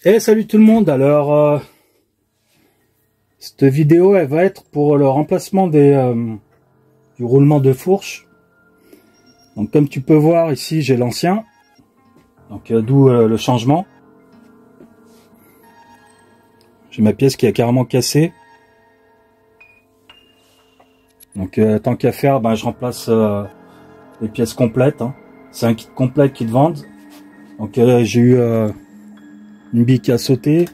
Et salut tout le monde. Alors cette vidéo elle va être pour le remplacement du roulement de fourche. Donc comme tu peux voir ici j'ai l'ancien, donc d'où le changement. J'ai ma pièce qui a carrément cassé, donc tant qu'à faire, je remplace les pièces complètes, hein. C'est un kit complet qu'ils te vendent. Donc j'ai eu une bille qui a sauté,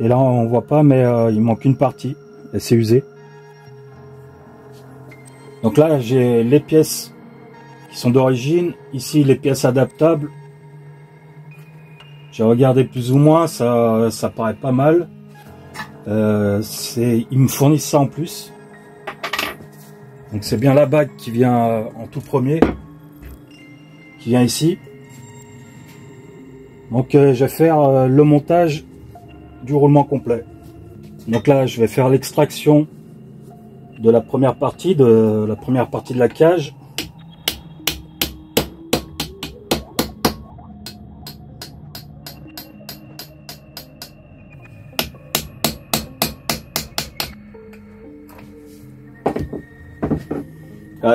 et là on voit pas, mais il manque une partie, elle s'est usée. Donc là j'ai les pièces qui sont d'origine, ici les pièces adaptables. J'ai regardé plus ou moins, ça paraît pas mal. Ils me fournissent ça en plus. Donc c'est bien la bague qui vient en tout premier, qui vient ici. Donc je vais faire le montage du roulement complet. Donc là je vais faire l'extraction de la première partie de la cage.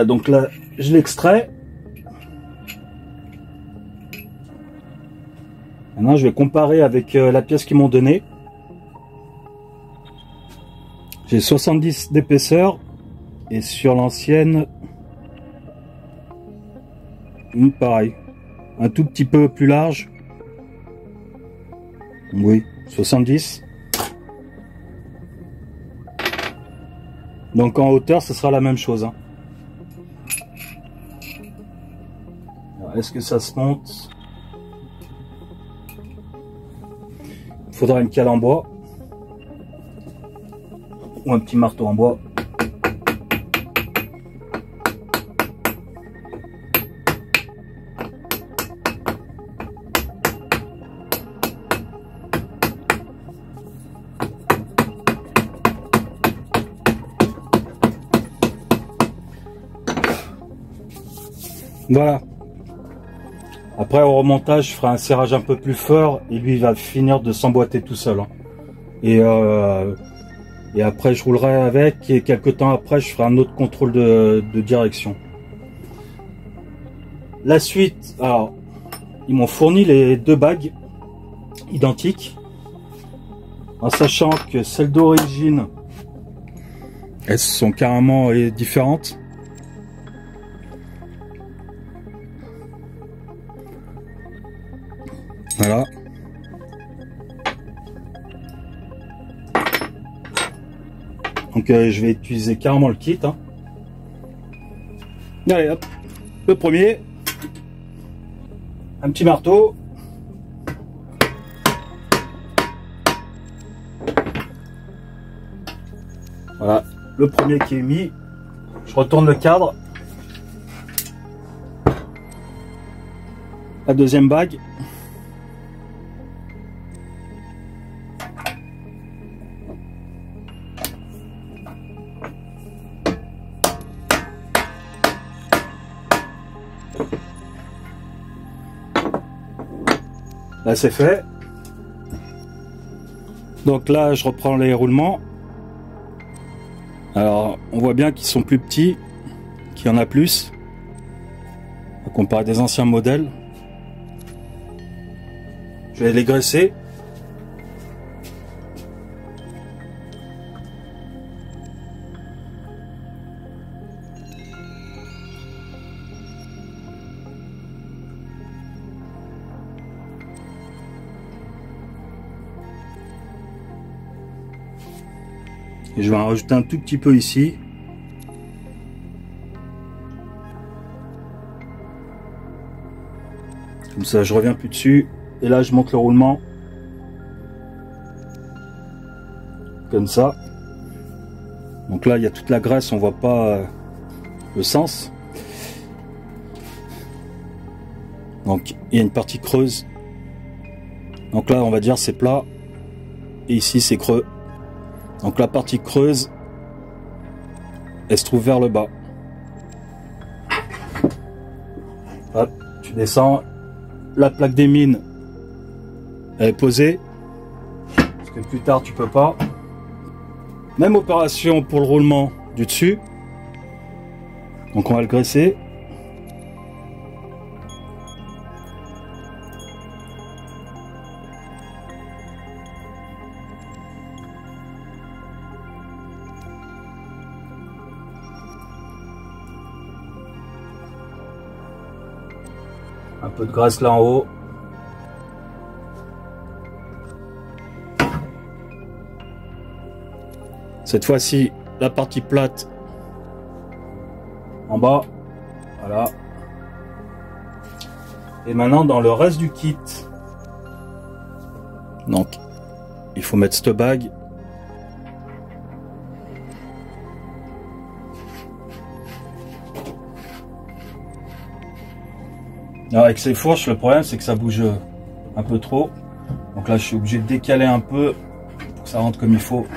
Donc là je l'extrais. Maintenant je vais comparer avec la pièce qu'ils m'ont donnée. J'ai 70 d'épaisseur et sur l'ancienne pareil, un tout petit peu plus large. Oui, 70. Donc en hauteur ce sera la même chose, hein. Est-ce que ça se monte? Il faudra une cale en bois ou un petit marteau en bois. Voilà. Après au remontage je ferai un serrage un peu plus fort et lui il va finir de s'emboîter tout seul, hein. Et après je roulerai avec, et quelques temps après je ferai un autre contrôle de direction. La suite, alors ils m'ont fourni les deux bagues identiques, en sachant que celles d'origine elles sont carrément différentes. Voilà. Donc je vais utiliser carrément le kit, hein. Allez hop, le premier, un petit marteau. Voilà, le premier qui est mis. Je retourne le cadre. La deuxième bague. Là c'est fait. Donc là je reprends les roulements. Alors on voit bien qu'ils sont plus petits, qu'il y en a plus à comparer des anciens modèles. Je vais les graisser. Et je vais en rajouter un tout petit peu ici. Comme ça je reviens plus dessus. Et là je monte le roulement. Comme ça. Donc là il y a toute la graisse, on voit pas le sens. Donc il y a une partie creuse. Donc là on va dire c'est plat. Et ici c'est creux. Donc la partie creuse, elle se trouve vers le bas. Hop, tu descends. La plaque des mines, Elle est posée. Parce que plus tard tu peux pas. Même opération pour le roulement du dessus. Donc on va le graisser. Un peu de graisse là en haut. Cette fois-ci, la partie plate en bas. Voilà. Et maintenant, dans le reste du kit, donc, il faut mettre cette bague. Alors, avec ces fourches, le problème, c'est que ça bouge un peu trop. Donc là, je suis obligé de décaler un peu pour que ça rentre comme il faut.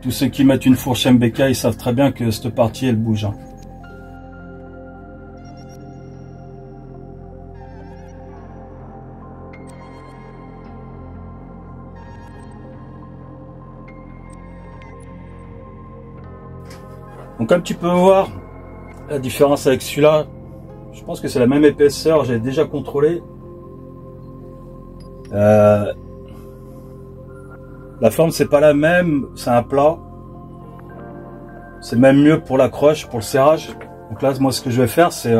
Tous ceux qui mettent une fourche MBK, ils savent très bien que cette partie, elle bouge. Donc comme tu peux voir, la différence avec celui-là, je pense que c'est la même épaisseur, j'ai déjà contrôlé. La forme c'est pas la même, c'est un plat. C'est même mieux pour l'accroche, pour le serrage. Donc là moi ce que je vais faire c'est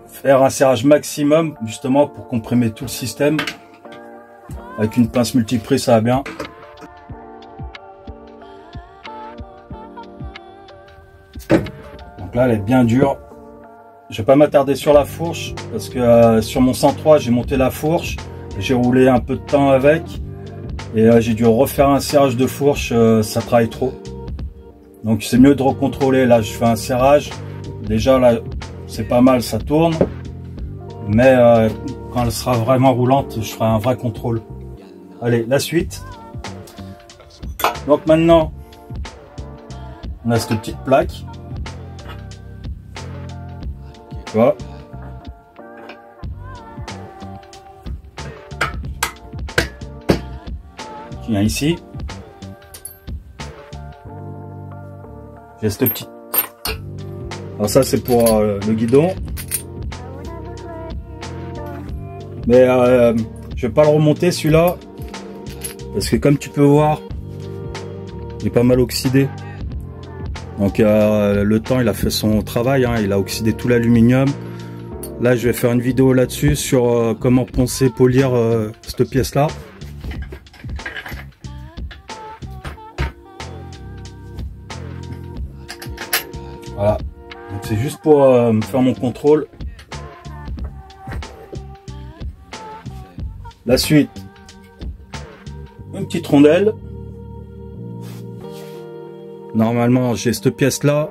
faire un serrage maximum justement pour comprimer tout le système. Avec une pince multiprise ça va bien. Donc là elle est bien dure. Je vais pas m'attarder sur la fourche parce que sur mon 103 j'ai monté la fourche, j'ai roulé un peu de temps avec et j'ai dû refaire un serrage de fourche, ça travaille trop. Donc c'est mieux de recontrôler. Là je fais un serrage, déjà là c'est pas mal, ça tourne, mais quand elle sera vraiment roulante je ferai un vrai contrôle. Allez, la suite. Donc maintenant on a cette petite plaque. Tu vois, qui vient ici. J'ai cette petite. Alors ça c'est pour le guidon. Mais je vais pas le remonter celui-là parce que comme tu peux voir, il est pas mal oxydé. Donc le temps il a fait son travail, hein, il a oxydé tout l'aluminium. Là je vais faire une vidéo là-dessus sur comment poncer, polir cette pièce là. Voilà, donc c'est juste pour me faire mon contrôle. La suite, une petite rondelle. Normalement j'ai cette pièce là,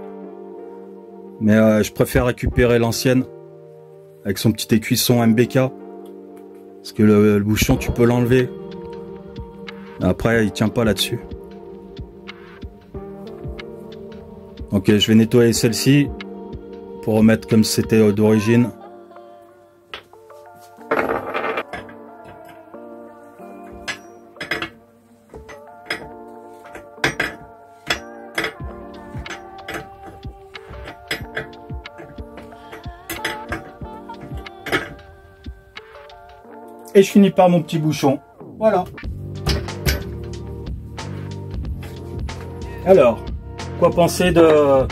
mais je préfère récupérer l'ancienne avec son petit écuisson MBK parce que le bouchon tu peux l'enlever, après il tient pas là-dessus. Donc je vais nettoyer celle-ci pour remettre comme c'était d'origine. Et je finis par mon petit bouchon. Voilà. Alors, quoi penser de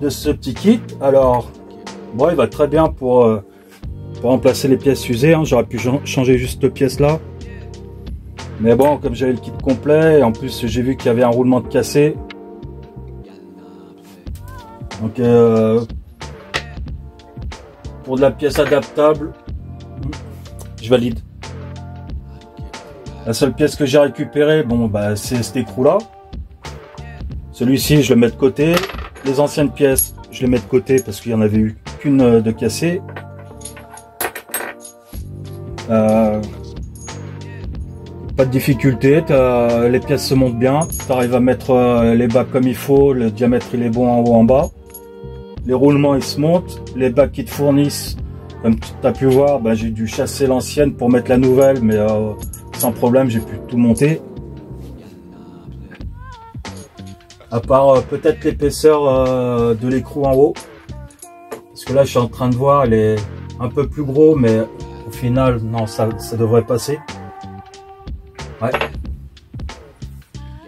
ce petit kit? Alors, bon, il va très bien pour remplacer les pièces usées. Hein. J'aurais pu changer juste cette pièce là. Mais bon, comme j'avais le kit complet, et en plus j'ai vu qu'il y avait un roulement de cassé. Donc, pour de la pièce adaptable, je valide. La seule pièce que j'ai récupérée, bon, bah, c'est cet écrou là. Celui-ci, je le mets de côté. Les anciennes pièces, je les mets de côté parce qu'il n'y en avait eu qu'une de cassée. Pas de difficulté, les pièces se montent bien. Tu arrives à mettre les bacs comme il faut, le diamètre il est bon en haut en bas. Les roulements ils se montent, les bacs qui te fournissent, Comme tu as pu voir, ben, j'ai dû chasser l'ancienne pour mettre la nouvelle, mais sans problème, j'ai pu tout monter. À part peut-être l'épaisseur de l'écrou en haut. Parce que là, je suis en train de voir, elle est un peu plus gros, mais au final, non, ça devrait passer. Ouais.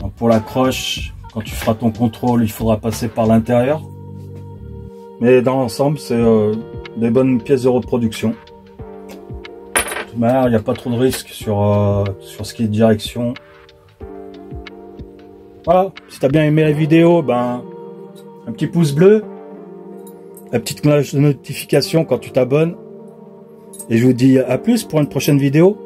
Donc pour la croche, quand tu feras ton contrôle, il faudra passer par l'intérieur. Mais dans l'ensemble, c'est des bonnes pièces de reproduction. De toute manière, il n'y a pas trop de risques sur ce qui est direction. Voilà, si tu as bien aimé la vidéo, ben, un petit pouce bleu, la petite cloche de notification quand tu t'abonnes. Et je vous dis à plus pour une prochaine vidéo.